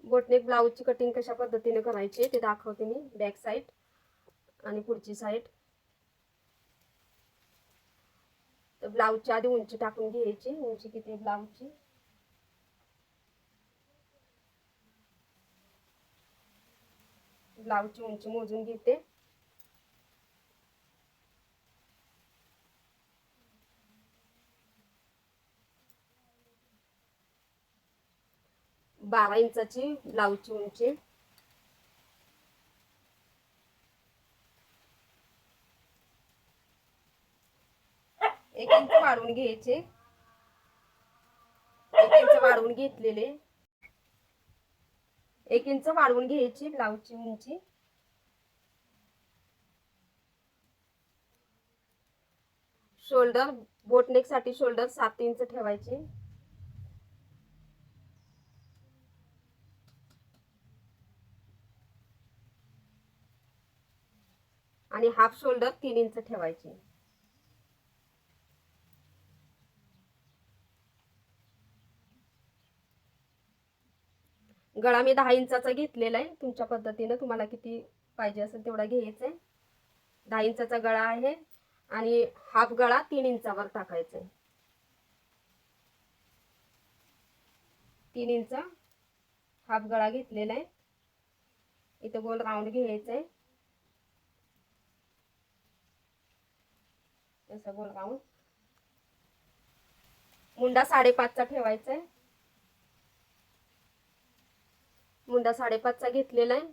Boat neck ब्लाऊजची cutting कशा पद्धतीने करायची ते दाखवते मी. बॅक साईड आणि पुढची साईड. तर ब्लाऊजच्या आधी उंची टाकून घ्यायची. उंची किती ब्लाऊजची? ब्लाऊजची उंची मोजून घेते. बारा इंचाची ब्लाऊजची उंची. एक इंच वाढवून घ्यायचे. 1 इंच वाढवून घेतलेले. 1 इंच वाढवून घ्यायची ब्लाऊजची उंची. शोल्डर बोटनेक साठी शोल्डर 7 इंच ठेवायचे. आणि हाफ शोल्डर 3 इंच ठेवायचे. गळा मी 10 इंचाचा घेतलेला आहे. तुमच्या पद्धतीने तुम्हाला किती पाहिजे असेल तेवढा घ्यायचा आहे. 10 इंचाचा गळा आहे आणि हाफ गळा 3 इंचावर टाकायचा आहे. 3 इंच हाफ गळा घेतलेला आहे. इथं गोल राऊंड घ्यायचा आहे. असं गोल राऊंड. मुंडा 5.5चा ठेवायचा आहे. मुंडा 5.5चा घेतलेला आहे.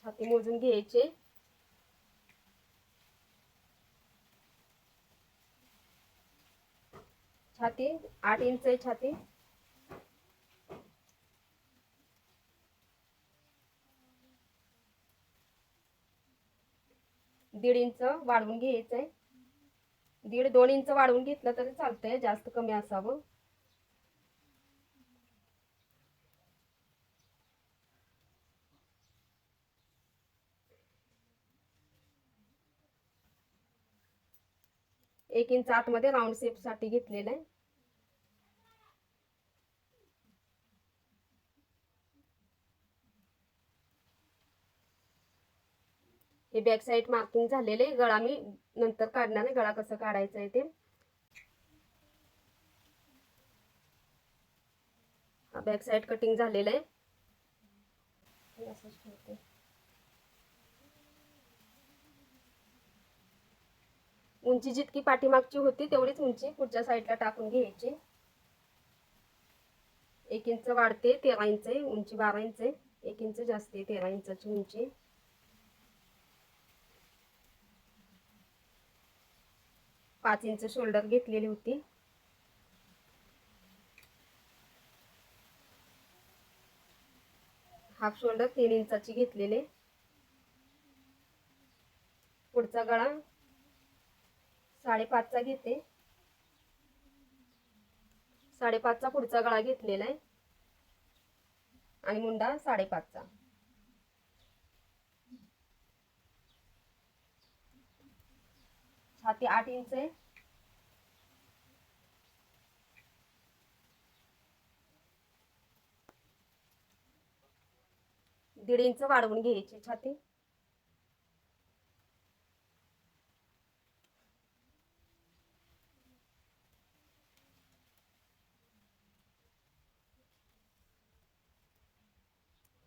छाती मोजून घ्यायची. छाती 8 इंच आहे. छाती 1.5 इंच वाढवून घ्यायचं आहे. 1.5-2 इंच वाढवून घेतलं तरी चालतंय, जास्त कमी असावं. एक इंच आतमध्ये राऊंड शेप साठी घेतलेलं आहे. हे बॅक साइड मार्किंग झालेले. गळा मी नंतर काढणार आहे. गळा कसं काढायचं आहे ते. हा बॅक साइड कटिंग झालेलं आहे. उंची जितकी पाठीमागची होती तेवढीच उंची पुढच्या साईडला टाकून घ्यायची. 1 इंच वाढते. 13 इंच आहे उंची. 12 इंच आहे. 1 इंच जास्त आहे. 13 इंचाची उंची. 5 इंच शोल्डर घेतलेली होती. हाफ शोल्डर 3 इंचाची घेतलेले. पुढचा गळा 5.5चा घेते. 5.5चा पुढचा गळा घेतलेला आहे आणि मुंडा 5.5चा. छाती 8 इंच आहे. 1.5 इंच वाढवून घ्यायची छाती.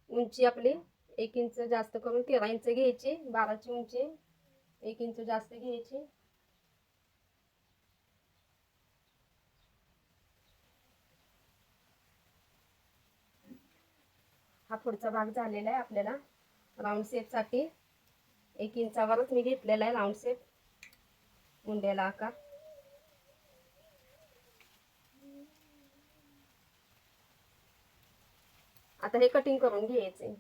उंची आपली 1 इंच जास्त करून 13 इंच घ्यायची. 12ची उंची 1 इंच जास्त घ्यायची. हा पुढचा भाग झालेला आहे. आपल्याला राऊंड शेप साठी 1 इंचावरच मी घेतलेला आहे राऊंड शेप मुंड्याला आकार. आता हे कटिंग करून घ्यायचे.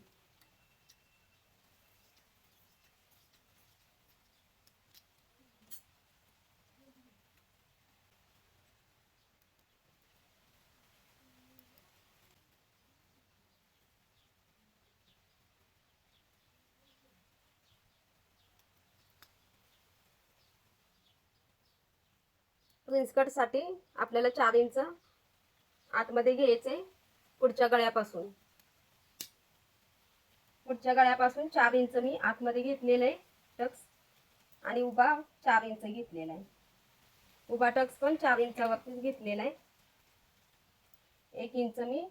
प्रिन्स कटसाठी आपल्याला 4 इंच आतमध्ये घ्यायचे पुढच्या गळ्यापासून. पुढच्या गळ्यापासून 4 इंच मी आतमध्ये घेतलेलं आहे टक्स, आणि उभा 4 इंच घेतलेला आहे. उभा टक्स पण 4 इंचावरतीच घेतलेला आहे. 1 इंच मी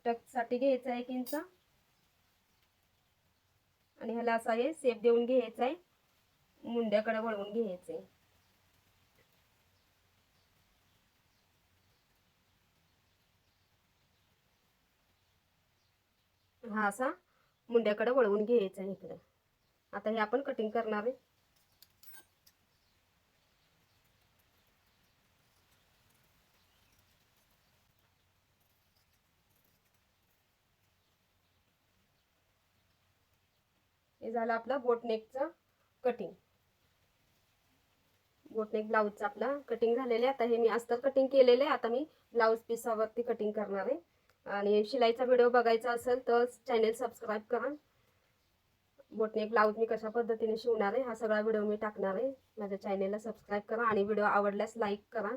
टक्ससाठी घ्यायचा, 1 इंच, आणि ह्याला असा हे शेप देऊन घ्यायचा आहे, मुंड्याकडे वळवून घ्यायचे. हा असा मुंड्याकडे वळवून घ्यायचा आहे इकडे. आता हे आपण कटिंग करणार आहे. हे झालं आपलं बोटनेकचं कटिंग. बोटनेक ब्लाऊजचं आपला कटिंग झालेलं आहे. आता हे मी अस्तर कटिंग केलेलं आहे. आता मी ब्लाऊज पिसावरती कटिंग करणार आहे. आणि शिलाईचा व्हिडिओ बघायचा असेल तर चॅनल सबस्क्राईब करा. बोटनेक ब्लाऊज मी कशा पद्धतीने शिवणार आहे हा सगळा व्हिडिओ मी टाकणार आहे. माझ्या चॅनलला सबस्क्राईब करा आणि व्हिडिओ आवडल्यास लाईक करा.